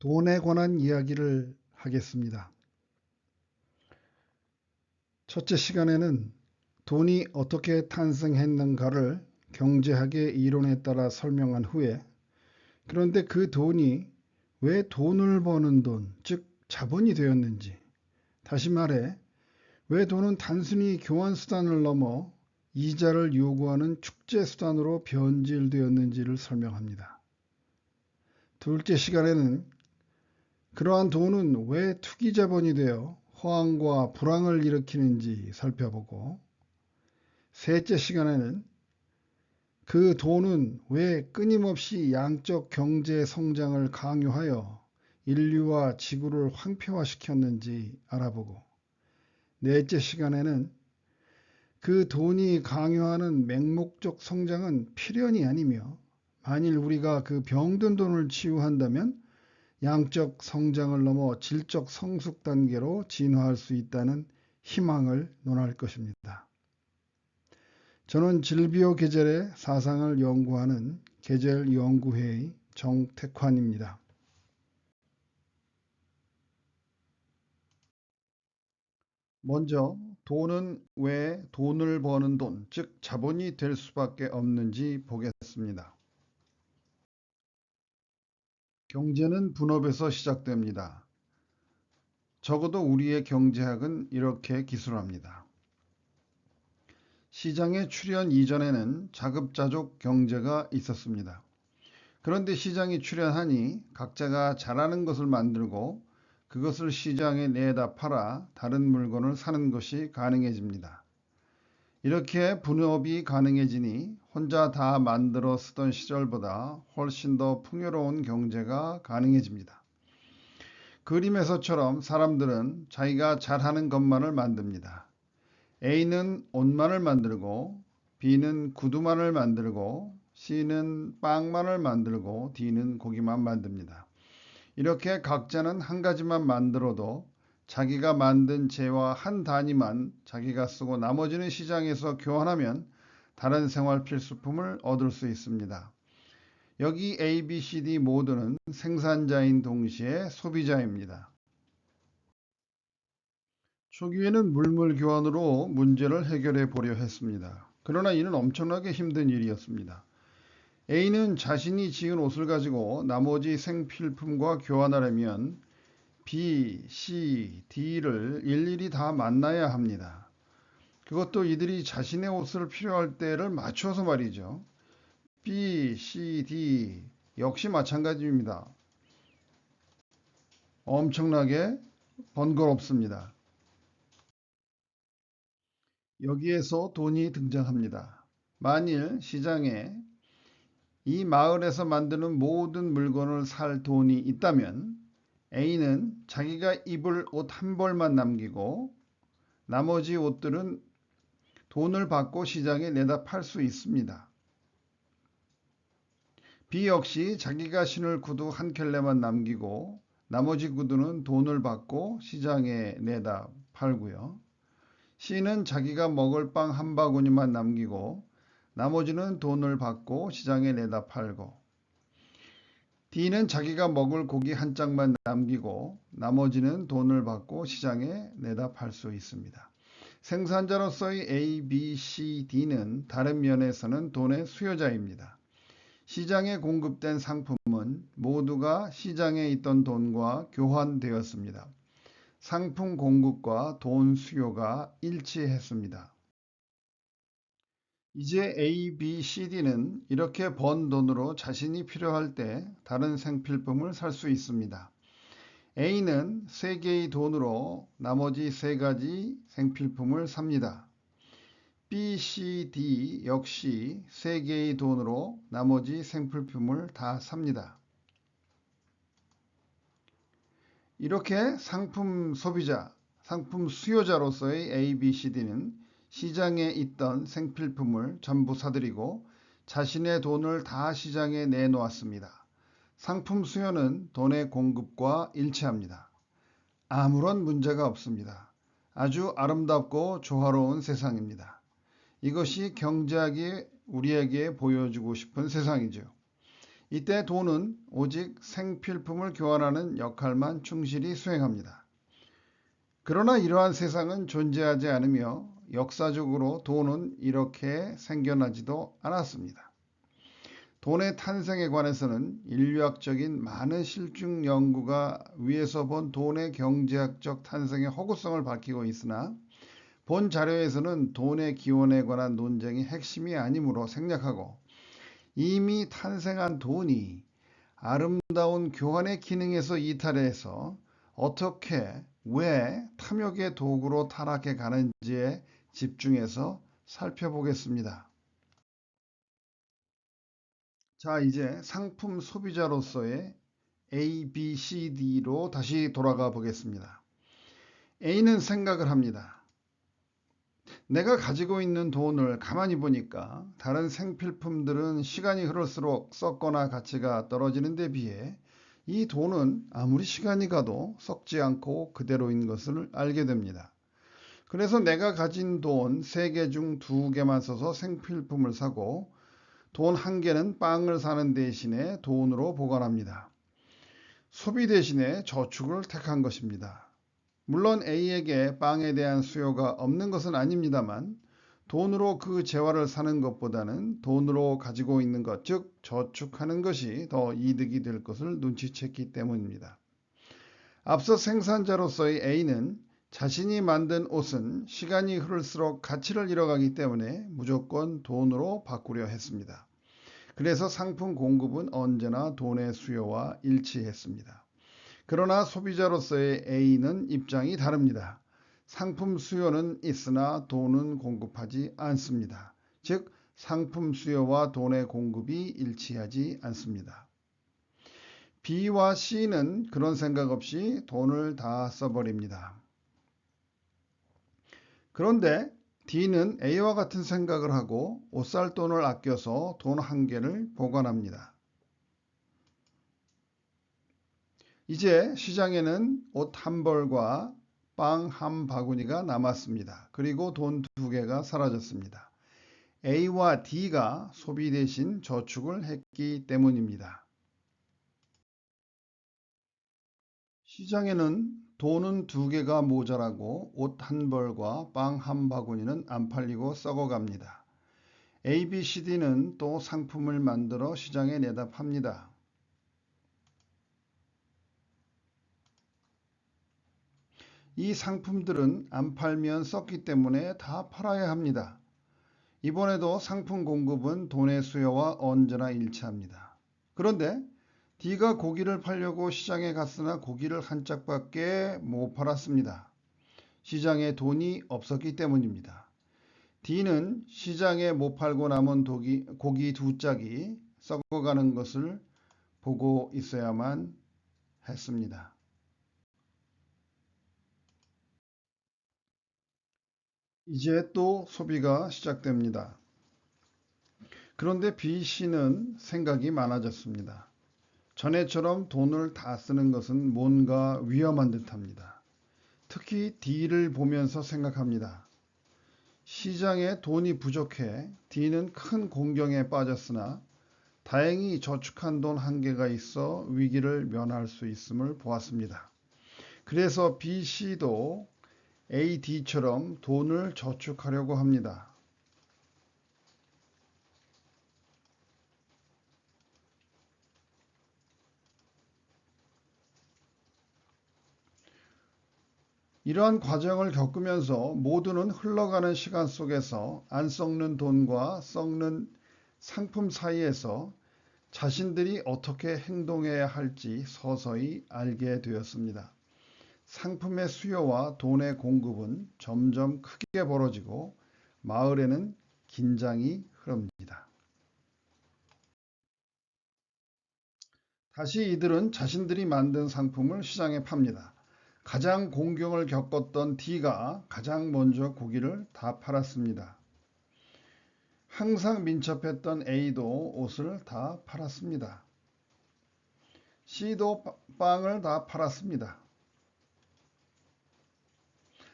돈에 관한 이야기를 하겠습니다. 첫째 시간에는 돈이 어떻게 탄생했는가를 경제학의 이론에 따라 설명한 후에, 그런데 그 돈이 왜 돈을 버는 돈, 즉 자본이 되었는지, 다시 말해 왜 돈은 단순히 교환 수단을 넘어 이자를 요구하는 축제 수단으로 변질되었는지를 설명합니다. 둘째 시간에는 그러한 돈은 왜 투기 자본이 되어 호황과 불황을 일으키는지 살펴보고, 셋째 시간에는 그 돈은 왜 끊임없이 양적 경제 성장을 강요하여 인류와 지구를 황폐화시켰는지 알아보고, 넷째 시간에는 그 돈이 강요하는 맹목적 성장은 필연이 아니며 만일 우리가 그 병든 돈을 치유한다면 양적 성장을 넘어 질적 성숙 단계로 진화할 수 있다는 희망을 논할 것입니다. 저는 질비오 게젤의 사상을 연구하는 게젤연구회의 정택환입니다. 먼저 돈은 왜 돈을 버는 돈, 즉 자본이 될 수밖에 없는지 보겠습니다. 경제는 분업에서 시작됩니다. 적어도 우리의 경제학은 이렇게 기술합니다. 시장에 출현 이전에는 자급자족 경제가 있었습니다. 그런데 시장이 출현하니 각자가 잘하는 것을 만들고 그것을 시장에 내다 팔아 다른 물건을 사는 것이 가능해집니다. 이렇게 분업이 가능해지니 혼자 다 만들어 쓰던 시절보다 훨씬 더 풍요로운 경제가 가능해집니다. 그림에서처럼 사람들은 자기가 잘하는 것만을 만듭니다. A는 옷만을 만들고 B는 구두만을 만들고 C는 빵만을 만들고 D는 고기만 만듭니다. 이렇게 각자는 한 가지만 만들어도 자기가 만든 재화 한 단위만 자기가 쓰고 나머지는 시장에서 교환하면 다른 생활 필수품을 얻을 수 있습니다. 여기 A, B, C, D 모두는 생산자인 동시에 소비자입니다. 초기에는 물물 교환으로 문제를 해결해 보려 했습니다. 그러나 이는 엄청나게 힘든 일이었습니다. A는 자신이 지은 옷을 가지고 나머지 생필품과 교환하려면 B, C, D를 일일이 다 만나야 합니다. 그것도 이들이 자신의 옷을 필요할 때를 맞춰서 말이죠. B, C, D 역시 마찬가지입니다. 엄청나게 번거롭습니다. 여기에서 돈이 등장합니다. 만일 시장에 이 마을에서 만드는 모든 물건을 살 돈이 있다면 A는 자기가 입을 옷 한 벌만 남기고 나머지 옷들은 돈을 받고 시장에 내다 팔 수 있습니다. B 역시 자기가 신을 구두 한 켤레만 남기고 나머지 구두는 돈을 받고 시장에 내다 팔고요. C는 자기가 먹을 빵 한 바구니만 남기고 나머지는 돈을 받고 시장에 내다 팔고, D는 자기가 먹을 고기 한 짝만 남기고 나머지는 돈을 받고 시장에 내다 팔 수 있습니다. 생산자로서의 A, B, C, D는 다른 면에서는 돈의 수요자입니다. 시장에 공급된 상품은 모두가 시장에 있던 돈과 교환되었습니다. 상품 공급과 돈 수요가 일치했습니다. 이제 A, B, C, D는 이렇게 번 돈으로 자신이 필요할 때 다른 생필품을 살 수 있습니다. A는 3개의 돈으로 나머지 3가지 생필품을 삽니다. B, C, D 역시 3개의 돈으로 나머지 생필품을 다 삽니다. 이렇게 상품 소비자, 상품 수요자로서의 A, B, C, D는 시장에 있던 생필품을 전부 사들이고 자신의 돈을 다 시장에 내놓았습니다. 상품 수요는 돈의 공급과 일치합니다. 아무런 문제가 없습니다. 아주 아름답고 조화로운 세상입니다. 이것이 경제학이 우리에게 보여주고 싶은 세상이죠. 이때 돈은 오직 생필품을 교환하는 역할만 충실히 수행합니다. 그러나 이러한 세상은 존재하지 않으며 역사적으로 돈은 이렇게 생겨나지도 않았습니다. 돈의 탄생에 관해서는 인류학적인 많은 실증 연구가 위에서 본 돈의 경제학적 탄생의 허구성을 밝히고 있으나 본 자료에서는 돈의 기원에 관한 논쟁이 핵심이 아니므로 생략하고 이미 탄생한 돈이 아름다운 교환의 기능에서 이탈해서 어떻게, 왜 탐욕의 도구로 타락해 가는지에 집중해서 살펴보겠습니다. 자, 이제 상품 소비자로서의 A, B, C, D로 다시 돌아가 보겠습니다. A는 생각을 합니다. 내가 가지고 있는 돈을 가만히 보니까 다른 생필품들은 시간이 흐를수록 썩거나 가치가 떨어지는 데 비해 이 돈은 아무리 시간이 가도 썩지 않고 그대로인 것을 알게 됩니다. 그래서 내가 가진 돈 3개 중 2개만 써서 생필품을 사고 돈 1개는 빵을 사는 대신에 돈으로 보관합니다. 소비 대신에 저축을 택한 것입니다. 물론 A에게 빵에 대한 수요가 없는 것은 아닙니다만 돈으로 그 재화를 사는 것보다는 돈으로 가지고 있는 것, 즉 저축하는 것이 더 이득이 될 것을 눈치챘기 때문입니다. 앞서 생산자로서의 A는 자신이 만든 옷은 시간이 흐를수록 가치를 잃어가기 때문에 무조건 돈으로 바꾸려 했습니다. 그래서 상품 공급은 언제나 돈의 수요와 일치했습니다. 그러나 소비자로서의 A는 입장이 다릅니다. 상품 수요는 있으나 돈은 공급하지 않습니다. 즉, 상품 수요와 돈의 공급이 일치하지 않습니다. B와 C는 그런 생각 없이 돈을 다 써버립니다. 그런데 D는 A와 같은 생각을 하고 옷 살 돈을 아껴서 돈 1개를 보관합니다. 이제 시장에는 옷 1벌과 빵 1바구니가 남았습니다. 그리고 돈 2개가 사라졌습니다. A와 D가 소비 대신 저축을 했기 때문입니다. 시장에는 돈은 2개가 모자라고 옷 1벌과 빵 1바구니는 안 팔리고 썩어갑니다. A, B, C, D는 또 상품을 만들어 시장에 내다 팝니다. 이 상품들은 안 팔면 썩기 때문에 다 팔아야 합니다. 이번에도 상품 공급은 돈의 수요와 언제나 일치합니다. 그런데 D가 고기를 팔려고 시장에 갔으나 고기를 한 짝밖에 못 팔았습니다. 시장에 돈이 없었기 때문입니다. D는 시장에 못 팔고 남은 고기 2짝이 썩어가는 것을 보고 있어야만 했습니다. 이제 또 소비가 시작됩니다. 그런데 B, C는 생각이 많아졌습니다. 전에처럼 돈을 다 쓰는 것은 뭔가 위험한 듯합니다. 특히 D를 보면서 생각합니다. 시장에 돈이 부족해 D는 큰 공경에 빠졌으나 다행히 저축한 돈 1개가 있어 위기를 면할 수 있음을 보았습니다. 그래서 B, C도 A, D처럼 돈을 저축하려고 합니다. 이러한 과정을 겪으면서 모두는 흘러가는 시간 속에서 안 썩는 돈과 썩는 상품 사이에서 자신들이 어떻게 행동해야 할지 서서히 알게 되었습니다. 상품의 수요와 돈의 공급은 점점 크게 벌어지고 마을에는 긴장이 흐릅니다. 다시 이들은 자신들이 만든 상품을 시장에 팝니다. 가장 공경을 겪었던 D가 가장 먼저 고기를 다 팔았습니다. 항상 민첩했던 A도 옷을 다 팔았습니다. C도 빵을 다 팔았습니다.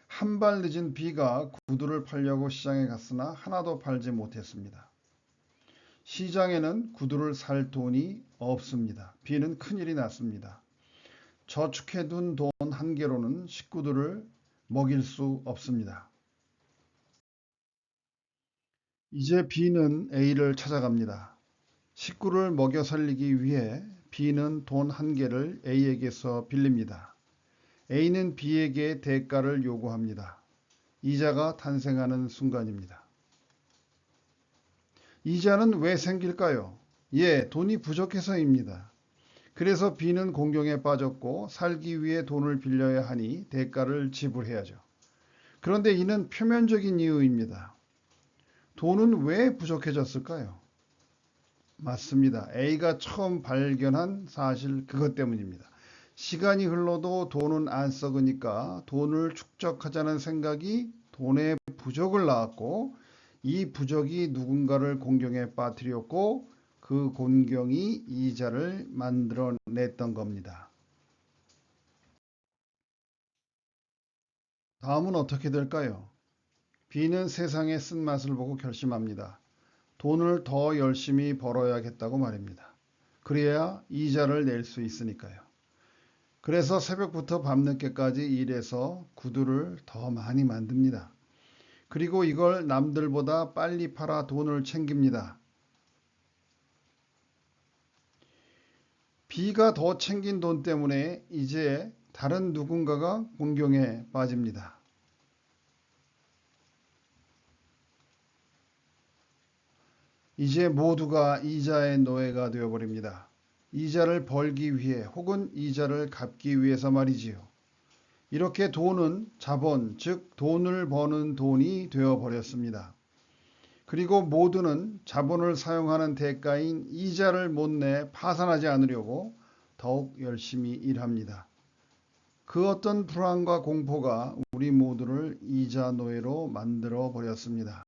한 발 늦은 B가 구두를 팔려고 시장에 갔으나 하나도 팔지 못했습니다. 시장에는 구두를 살 돈이 없습니다. B는 큰일이 났습니다. 저축해둔 돈 한 개로는 식구들을 먹일 수 없습니다. 이제 B는 A를 찾아갑니다. 식구를 먹여 살리기 위해 B는 돈 한 개를 A에게서 빌립니다. A는 B에게 대가를 요구합니다. 이자가 탄생하는 순간입니다. 이자는 왜 생길까요? 돈이 부족해서입니다. 그래서 B는 공경에 빠졌고 살기 위해 돈을 빌려야 하니 대가를 지불해야죠. 그런데 이는 표면적인 이유입니다. 돈은 왜 부족해졌을까요? 맞습니다. A가 처음 발견한 사실 그것 때문입니다. 시간이 흘러도 돈은 안 썩으니까 돈을 축적하자는 생각이 돈의 부족을 낳았고 이 부족이 누군가를 공경에 빠뜨렸고 그 공경이 이자를 만들어냈던 겁니다. 다음은 어떻게 될까요? B는 세상의 쓴맛을 보고 결심합니다. 돈을 더 열심히 벌어야겠다고 말입니다. 그래야 이자를 낼 수 있으니까요. 그래서 새벽부터 밤늦게까지 일해서 구두를 더 많이 만듭니다. 그리고 이걸 남들보다 빨리 팔아 돈을 챙깁니다. B가 더 챙긴 돈 때문에 이제 다른 누군가가 공경에 빠집니다. 이제 모두가 이자의 노예가 되어버립니다. 이자를 벌기 위해 혹은 이자를 갚기 위해서 말이지요. 이렇게 돈은 자본, 즉 돈을 버는 돈이 되어버렸습니다. 그리고 모두는 자본을 사용하는 대가인 이자를 못 내 파산하지 않으려고 더욱 열심히 일합니다. 그 어떤 불안과 공포가 우리 모두를 이자 노예로 만들어 버렸습니다.